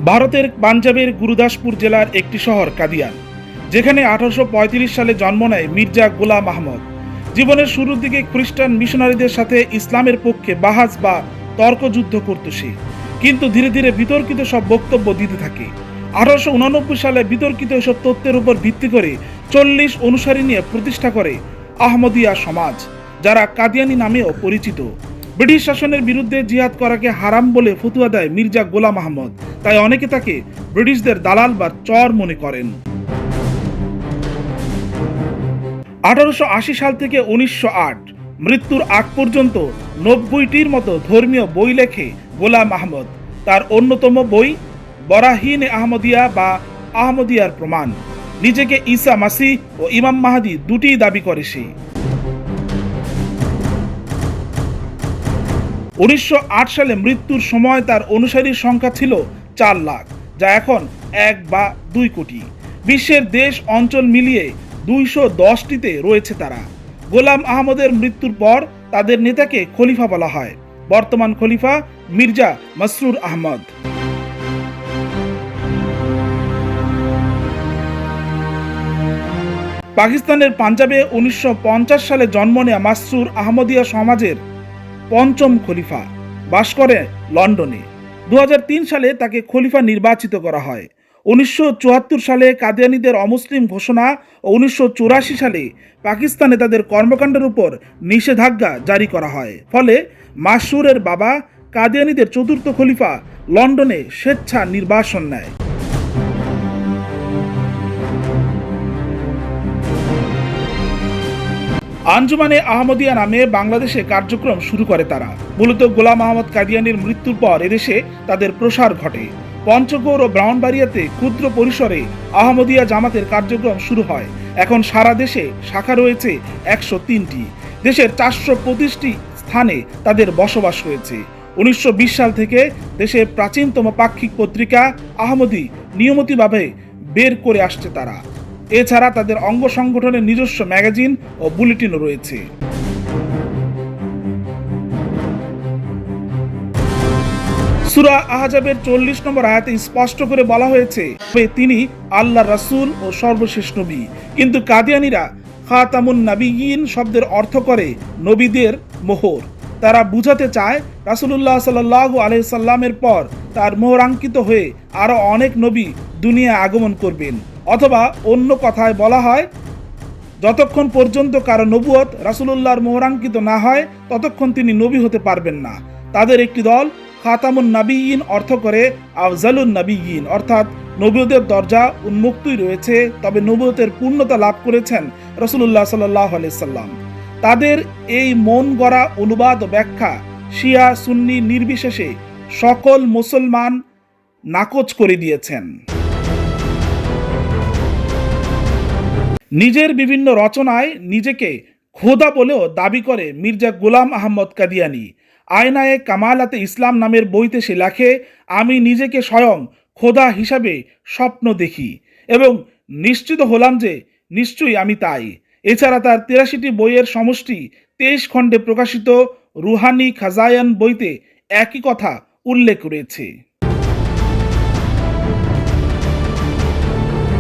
ভারতের পাঞ্জাবের গুরুদাসপুর জেলার একটি শহর কাদিয়ান, যেখানে 1835 সালে জন্ম নেয় মির্জা গোলাম আহমদ। জীবনের শুরুর দিকে খ্রিস্টান মিশনারিদের সাথে ইসলামের পক্ষে বাহাস বা তর্কযুদ্ধ করত সে, কিন্তু ধীরে ধীরে বিতর্কিত সব বক্তব্য দিতে থাকে। 1889 সালে বিতর্কিত এসব তত্ত্বের উপর ভিত্তি করে 40 অনুসারী নিয়ে প্রতিষ্ঠা করে আহমদিয়া সমাজ, যারা কাদিয়ানি নামেও পরিচিত। ব্রিটিশ শাসনের বিরুদ্ধে জিহাদ করাকে হারাম বলে ফতুয়া দেয় মির্জা গোলাম আহমদ, তাই অনেকে তাকে ব্রিটিশদের দালাল বা চর মনে করেন। 1880 সাল থেকে 1908 মৃত্যুর আগ পর্যন্ত 90টির মতো ধর্মীয় বই লেখে গোলাম আহমদ। তার অন্যতম বই বরাহিন আহমদিয়া বা আহমদিয়ার প্রমাণ। নিজেকে ঈসা মাসিহ ও ইমাম মাহদী দুটিই দাবি করে সে। 1908 সালে মৃত্যুর সময় তার অনুসারীর সংখ্যা ছিল 4 লাখ, যা এখন 1 বা 2 কোটি। বিশ্বের দেশ অঞ্চল মিলিয়ে 210টিতে রয়েছে তারা। গোলাম আহমদের মৃত্যুর পর তাদের নেতাকে খলিফা বলা হয়। বর্তমান খলিফা মির্জা মসরুর আহমদ। পাকিস্তানের পাঞ্জাবে 1950 সালে জন্ম নেয়া মাসরুর আহমদিয়া সমাজের পঞ্চম খলিফা, বাস করে লন্ডনে। 2003 সালে তাকে খলিফা নির্বাচিত করা হয়। 1974 সালে কাদিয়ানীদের অমুসলিম ঘোষণা ও 1984 সালে পাকিস্তানে তাদের কর্মকাণ্ডের উপর নিষেধাজ্ঞা জারি করা হয়। ফলে মাসরুরের বাবা কাদিয়ানীদের চতুর্থ খলিফা লন্ডনে স্বেচ্ছা নির্বাসন নেয়। আঞ্জুমানে আহমদিয়া নামে বাংলাদেশে কার্যক্রম শুরু করে তারা। মূলত গোলাম আহমদ কাদিয়ানীর মৃত্যুর পর এদেশে তাদের প্রসার ঘটে। পঞ্চগড় ও ব্রাহ্মণবাড়িয়াতে ক্ষুদ্র পরিসরে আহমদিয়া জামাতের কার্যক্রম শুরু হয়। এখন সারা দেশে শাখা রয়েছে 103টি। দেশের 425টি স্থানে তাদের বসবাস রয়েছে। 1920 সাল থেকে দেশের প্রাচীনতম পাক্ষিক পত্রিকা আহমদী নিয়মিতভাবে বের করে আসছে তারা। এছাড়া তাদের অঙ্গ সংগঠনের নিজস্ব ম্যাগাজিন ও বুলেটিনও রয়েছে। সূরা আহজাবের 40 নম্বর আয়াতে স্পষ্ট করে বলা হয়েছে তিনি আল্লাহর রাসূল ও সর্বশেষ নবী। কিন্তু কাদিয়ানীরা খাতামুন নাবিয়্যিন শব্দের অর্থ করে নবীদের মোহর। তারা বুঝাতে চায় রাসূলুল্লাহ সাল্লাল্লাহু আলাইহি সাল্লামের পর তার মোহরাঙ্কিত হয়ে আরো অনেক নবী দুনিয়ায় আগমন করবেন। অথবা অন্য কথায় বলা হয়, যতক্ষণ পর্যন্ত কারো নবুয়ত রাসূলুল্লাহর মোহরাঙ্কিত না হয় ততক্ষণ তিনি নবী হতে পারবেন না। তাদের একটি দল খাতামুন নাবিয়্যিন অর্থ করে আফজালুন নাবিয়্যিন, অর্থাৎ নবুয়তের দরজা উন্মুক্তই রয়েছে, তবে নবুয়তের পূর্ণতা লাভ করেছেন রাসূলুল্লাহ সাল্লাল্লাহু আলাইহি সাল্লাম। তাদের এই মন গড়া অনুবাদ ও ব্যাখ্যা শিয়া সুন্নি নির্বিশেষে সকল মুসলমান নাকচ করে দিয়েছেন। নিজের বিভিন্ন রচনায় নিজেকে খোদা বলেও দাবি করে মির্জা গোলাম আহমদ কাদিয়ানী। আয়নায়ে কামালাতে ইসলাম নামের বইতে সে লেখে, আমি নিজেকে স্বয়ং খোদা হিসাবে স্বপ্ন দেখি এবং নিশ্চিত হলাম যে নিশ্চয়ই আমি তাই। এছাড়া তার 83টি বইয়ের সমষ্টি 23 খণ্ডে প্রকাশিত রুহানি খাজায়ান বইতে একই কথা উল্লেখ রয়েছে।